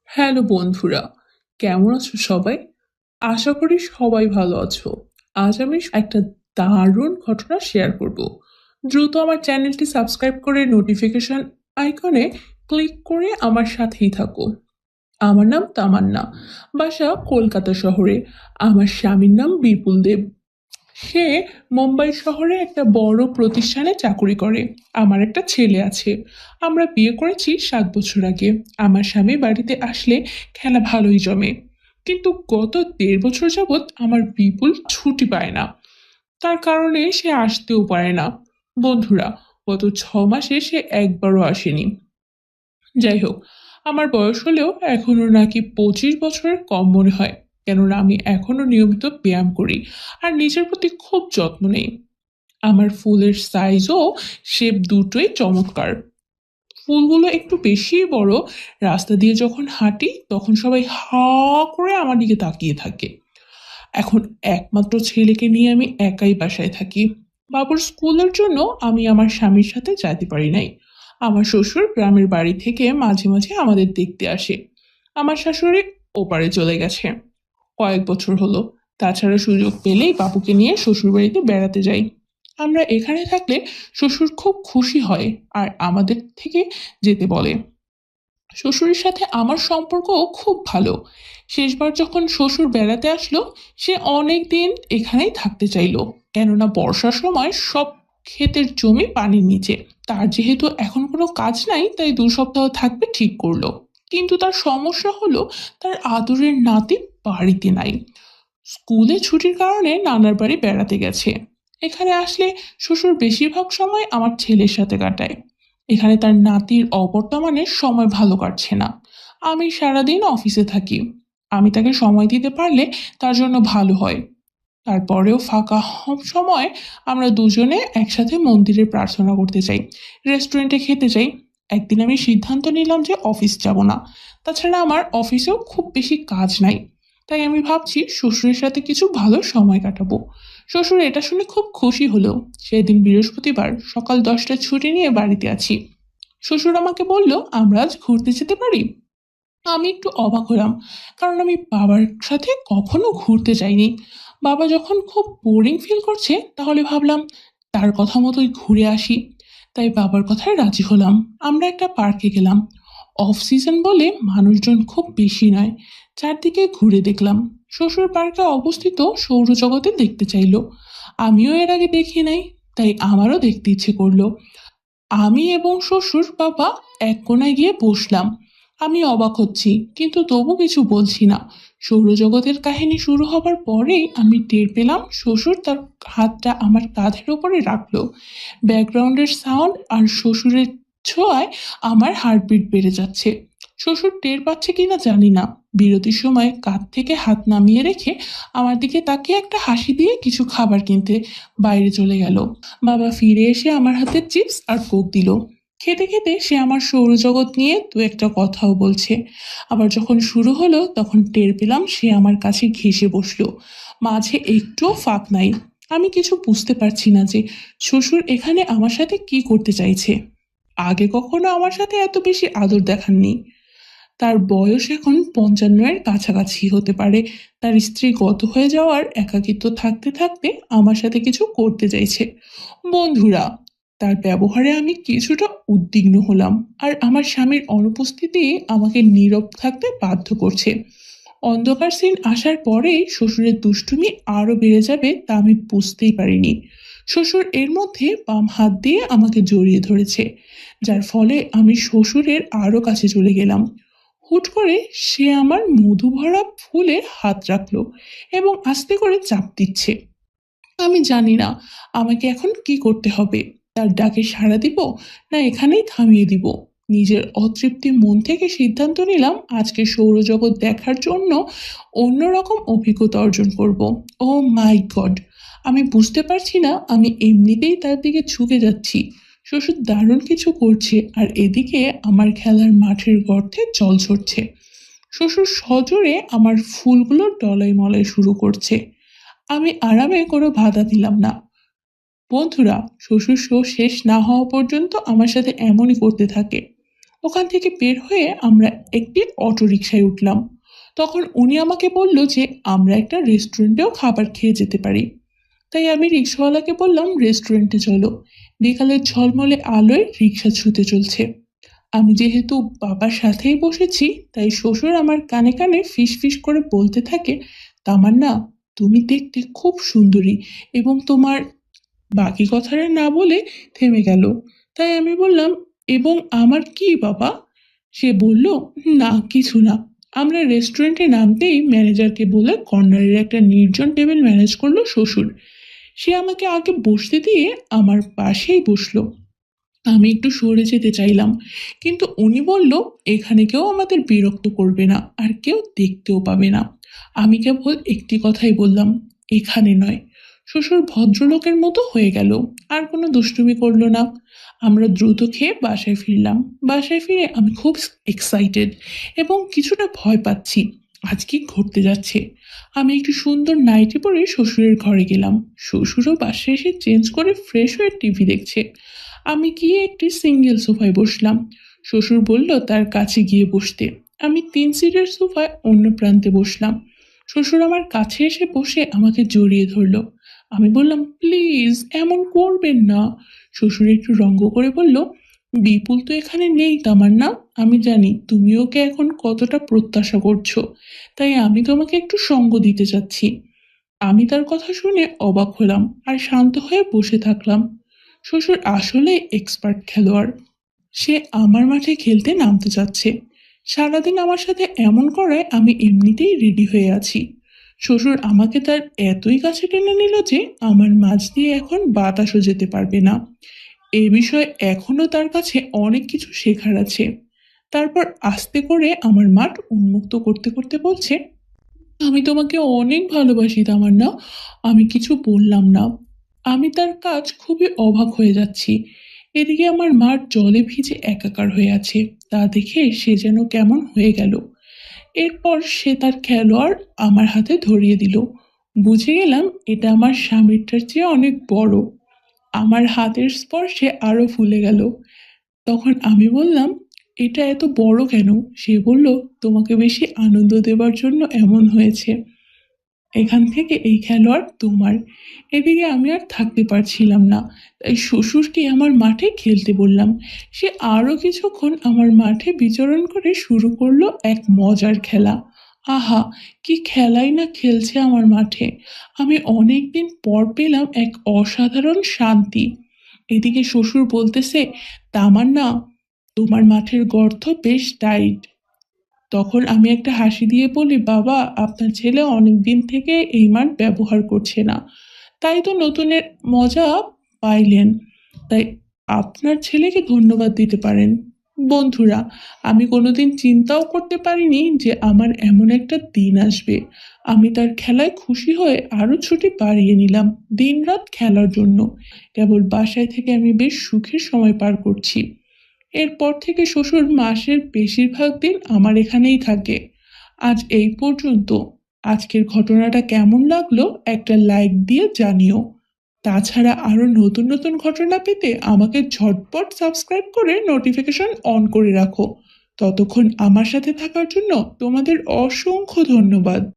Hello বন্ধুরা, কেমন আছো সবাই? আশা করি সবাই ভালো আছো। আজ আমি একটা দারুণ ঘটনা শেয়ার করব। দ্রুত আমার চ্যানেলটি সাবস্ক্রাইব করে নোটিফিকেশন আইকনে ক্লিক করে আমার সাথেই থাকো। আমার নাম তামান্না, বাসা কলকাতা শহরে। আমার স্বামীর নাম বিপুল দেব। সে মুম্বাই শহরে একটা বড় প্রতিষ্ঠানে চাকুরি করে। আমার একটা ছেলে আছে। আমরা বিয়ে করেছি 7 বছর আগে। আমার স্বামী বাড়িতে আসলে খেলা ভালোই জমে, কিন্তু গত 1.5 বছর যাবৎ আমার বিপুল ছুটি পায় না। তার কারণে সে আসতেও পারে না। বন্ধুরা, গত 6 মাসে সে একবারও আসেনি। যাই হোক, আমার বয়স হলেও এখনো নাকি 25 বছরের কম মনে হয়, কেননা আমি এখনো নিয়মিত ব্যায়াম করি আর নিজের প্রতি খুব যত্ন নেই। আমার ফুলের সাইজ ও শেপ দুটোই চমৎকার। ফুলগুলো একটু বেশি বড়। রাস্তা দিয়ে যখন হাঁটি তখন সবাই হা করে আমার দিকে তাকিয়ে থাকে। এখন একমাত্র ছেলেকে নিয়ে আমি একাই বাসায় থাকি। বাবুর স্কুলের জন্য আমি আমার স্বামীর সাথে যেতে পারি নাই। আমার শ্বশুর গ্রামের বাড়ি থেকে মাঝে মাঝে আমাদের দেখতে আসে। আমার শাশুড়ি ওপারে চলে গেছে কয়েক বছর হলো। তাছাড়া সুযোগ পেলেই বাবুকে নিয়ে শ্বশুরবাড়িতে বেড়াতে যাই। আমরা এখানে থাকলে শ্বশুর খুব খুশি হয় আর আমাদের থেকে যেতে বলে। শ্বশুরের সাথে আমার সম্পর্কও খুব ভালো। শেষবার যখন শ্বশুর বেড়াতে আসলো, সে অনেক দিন এখানেই থাকতে চাইলো, কেননা বর্ষার সময় সব ক্ষেতের জমি পানির নিচে। তার যেহেতু এখন কোনো কাজ নাই, তাই 2 সপ্তাহ থাকবে ঠিক করলো। কিন্তু তার সমস্যা হলো, তার আদরের নাতি বাড়িতে নাই। স্কুলে ছুটির কারণে নানার বাড়ি বেড়াতে গেছে। এখানে আসলে শ্বশুর বেশিরভাগ সময় আমার ছেলের সাথে কাটায়। এখানে তার নাতির অবর্তমানে সময় ভালো কাটছে না। আমি সারাদিন অফিসে থাকি। আমি তাকে সময় দিতে পারলে তার জন্য ভালো হয়। তারপরেও ফাঁকা সময় আমরা দুজনে একসাথে মন্দিরে প্রার্থনা করতে চাই, রেস্টুরেন্টে খেতে চাই। একদিন আমি সিদ্ধান্ত নিলাম যে অফিস যাব না। তাছাড়া আমার অফিসেও খুব বেশি কাজ নাই। তাই আমি ভাবছি শ্বশুরের সাথে কিছু ভালো সময় কাটাবো। শ্বশুর এটা শুনে খুব খুশি হলো। সেদিন বৃহস্পতিবার সকাল 10টায় ছুটি নিয়ে বাড়িতে আছি। শ্বশুর আমাকে বলল, আমরা আজ ঘুরতে যেতে পারি। আমি একটু অবাক হলাম, কারণ আমি বাবার সাথে কখনো ঘুরতে যাইনি। বাবা যখন খুব বোরিং ফিল করছে তাহলে ভাবলাম তার কথা মতোই ঘুরে আসি। তাই বাবার কথায় রাজি হলাম। আমরা একটা পার্কে গেলাম। অফ সিজন বলে মানুষজন খুব বেশি নয়। চারদিকে ঘুরে দেখলাম। শ্বশুর পার্কে অবস্থিত সৌরজগতে দেখতে চাইলো। আমিও এর আগে দেখি নাই, তাই আমারও দেখতে ইচ্ছে করলো। আমি এবং শ্বশুর বাবা এক কোণায় গিয়ে বসলাম। আমি অবাক হচ্ছি, কিন্তু তবু কিছু বলছি না। সৌরজগতের কাহিনী শুরু হবার পরেই আমি টের পেলাম শ্বশুর তার হাতটা আমার কাঁধের উপরে রাখলো। ব্যাকগ্রাউন্ডের সাউন্ড আর শ্বশুরের ছোঁয়ায় আমার হার্টবিট বেড়ে যাচ্ছে। শ্বশুর টের পাচ্ছে কিনা জানি না। বিরতির সময় কাঁধ থেকে হাত নামিয়ে রেখে আমার দিকে তাকিয়ে একটা হাসি দিয়ে কিছু খাবার কিনতে বাইরে চলে গেল। বাবা ফিরে এসে আমার হাতে চিপস আর কোক দিল। খেতে খেতে সে আমার সৌরজগৎ নিয়ে দু একটা কথাও বলছে। আবার যখন শুরু হলো তখন টের পেলাম সে আমার কাছে ঘেঁষে বসলো। মাঝে একটুও ফাঁক নাই। আমি কিছু বুঝতে পারছি না যে শ্বশুর এখানে আমার সাথে কি করতে চাইছে। আগে কখনো আমার সাথে এত বেশি আদর দেখাননি। তার বয়স এখন 55-এর কাছাকাছি হতে পারে। তার স্ত্রী গত হয়ে যাওয়ার একাকিত্ব থাকতে থাকতে আমার সাথে কিছু করতে চাইছে। বন্ধুরা, তার ব্যবহারে আমি কিছুটা উদ্বিগ্ন হলাম। আর আমার স্বামীর অনুপস্থিতি আমাকে নীরব থাকতে বাধ্য করছে। অন্ধকার সিন আসার পরেই শ্বশুরের দুষ্টুমি আরো বেড়ে যাবে তা আমি বুঝতেই পারিনি। শ্বশুর এর মধ্যে বাম হাত দিয়ে আমাকে জড়িয়ে ধরেছে, যার ফলে আমি শ্বশুরের আরো কাছে চলে গেলাম। হুট করে সে আমার মধু ভরা ফুলে হাত রাখলো এবং আস্তে করে চাপ দিচ্ছে। আমি জানি না আমাকে এখন কি করতে হবে। তার ডাকে সাড়া দিব, না এখানেই থামিয়ে দিব। নিজের অতৃপ্তি মন থেকে সিদ্ধান্ত নিলাম আজকে সৌরজগৎ দেখার জন্য অন্যরকম অভিজ্ঞতা অর্জন করব। ও মাই গড! আমি বুঝতে পারছি না আমি এমনিতেই তার দিকে ঝুঁকে যাচ্ছি। শ্বশুর দারুণ কিছু করছে আর এদিকে আমার খেলার মাঠের গর্তে জল ঝরছে। শ্বশুর সজোরে আমার ফুলগুলো ডলাই মলাই শুরু করছে। আমি আরামে কোনো বাধা দিলাম না। বন্ধুরা, শ্বশুর শো শেষ না হওয়া পর্যন্ত আমার সাথে এমনই করতে থাকে। ওখান থেকে বের হয়ে আমরা একটি অটোরিকশায় উঠলাম। তখন উনি আমাকে বলল যে আমরা একটা রেস্টুরেন্টেও খাবার খেয়ে যেতে পারি। তাই আমি রিক্সাওয়ালাকে বললাম রেস্টুরেন্টে চলো। বিকালের ঝলমলে আলোয় রিক্সা ছুটে চলছে। আমি যেহেতু বাবার সাথেই বসেছি, তাই শ্বশুর আমার কানে কানে ফিস ফিস করে বলতে থাকে, তামান্না, তুমি দেখতে খুব সুন্দরী, এবং তোমার বাকি কথাটা না বলে থেমে গেল। তাই আমি বললাম, এবং আমার কি বাবা? সে বলল, না কিছু না। আমরা রেস্টুরেন্টে নামতেই ম্যানেজারকে বলে কর্নারের একটা নির্জন টেবিল ম্যানেজ করলো শ্বশুর। সে আমাকে আগে বসতে দিয়ে আমার পাশেই বসলো। আমি একটু সরে যেতে চাইলাম, কিন্তু উনি বলল, এখানে কেউ আমাদের বিরক্ত করবে না, আর কেউ দেখতেও পাবে না। আমি কেবল একটি কথাই বললাম, এখানে নয়। শ্বশুর ভদ্রলোকের মতো হয়ে গেল, আর কোনো দুষ্টুমি করলো না। আমরা দ্রুত খেয়ে বাসায় ফিরলাম। বাসায় ফিরে আমি খুব এক্সাইটেড এবং কিছুটা ভয় পাচ্ছি আজ কি ঘটতে যাচ্ছে। আমি একটু সুন্দর নাইটি পরে শ্বশুরের ঘরে গেলাম। শ্বশুরও বাসায় এসে চেঞ্জ করে ফ্রেশ হয়ে টিভি দেখছে। আমি গিয়ে একটি সিঙ্গেল সোফায় বসলাম। শ্বশুর বলল তার কাছে গিয়ে বসতে। আমি 3 সিটের সোফায় অন্য প্রান্তে বসলাম। শ্বশুর আমার কাছে এসে বসে আমাকে জড়িয়ে ধরলো। আমি বললাম, প্লিজ এমন করবেন না। শ্বশুর একটু রঙ্গ করে বলল, বিপুল তো এখানে নেই তামান্না। আমি জানি তুমি ওকে এখন কতটা প্রত্যাশা করছো, তাই আমি তোমাকে একটু সঙ্গ দিতে চাচ্ছি। আমি তার কথা শুনে অবাক হলাম আর শান্ত হয়ে বসে থাকলাম। শ্বশুর আসলে এক্সপার্ট খেলোয়াড়। সে আমার মাঠে খেলতে নামতে চাচ্ছে। সারাদিন আমার সাথে এমন করায় আমি এমনিতেই রেডি হয়ে আছি। শ্বশুর আমাকে তার এতই কাছে টেনে নিল যে আমার মাঝ দিয়ে এখন বাতাসও যেতে পারবে না। এ বিষয়ে এখনো তার কাছে অনেক কিছু শেখার আছে। তারপর আস্তে করে আমার মাঠ উন্মুক্ত করতে করতে বলছে, আমি তোমাকে অনেক ভালোবাসি তামান্না। আমি কিছু বললাম না। আমি তার কাজ খুবই অবাক হয়ে যাচ্ছি। এদিকে আমার মাঠ জলে ভিজে একাকার হয়ে আছে। তা দেখে সে যেন কেমন হয়ে গেল। এরপর সে তার খেলোয়াড় আমার হাতে ধরিয়ে দিল। বুঝে গেলাম এটা আমার স্বামীরটার চেয়ে অনেক বড়। আমার হাতের স্পর্শে আরো ফুলে গেল। তখন আমি বললাম, এটা এত বড় কেন? সে বলল, তোমাকে বেশি আনন্দ দেবার জন্য এমন হয়েছে। এখান থেকে এই খেলোয়াড় তোমার। এদিকে আমি আর থাকতে পারছিলাম না, তাই শ্বশুরকে আমার মাঠে খেলতে বললাম। সে আরো কিছুক্ষণ আমার মাঠে বিচরণ করে শুরু করলো এক মজার খেলা। আহা, কি খেলাই না খেলছে আমার মাঠে। আমি অনেকদিন পর পেলাম এক অসাধারণ শান্তি। এদিকে শ্বশুর বলতেছে, তামান্না, তোমার মাঠের গর্ত বেশ টাইট। তখন আমি একটা হাসি দিয়ে বলি, বাবা, আপনার ছেলে অনেক দিন থেকে এই মাঠ ব্যবহার করছে না, তাই তো নতুনের মজা পাইলেন। তাই আপনার ছেলেকে ধন্যবাদ দিতে পারেন। বন্ধুরা, আমি কোনোদিন চিন্তাও করতে পারিনি যে আমার এমন একটা দিন আসবে। আমি তার খেলায় খুশি হয়ে আরো ছুটি বাড়িয়ে নিলাম দিনরাত খেলার জন্য। কেবল বাসায় থেকে আমি বেশ সুখের সময় পার করছি। এরপর থেকে শ্বশুর মাসের বেশিরভাগ দিন আমার এখানেই থাকে। আজ এই পর্যন্ত। আজকের ঘটনাটা কেমন লাগলো একটা লাইক দিয়ে জানিও। তাছাড়া আরো নতুন নতুন ঘটনা পেতে আমাকে ঝটপট সাবস্ক্রাইব করে নোটিফিকেশন অন করে রাখো। ততক্ষণ আমার সাথে থাকার জন্য তোমাদের অসংখ্য ধন্যবাদ।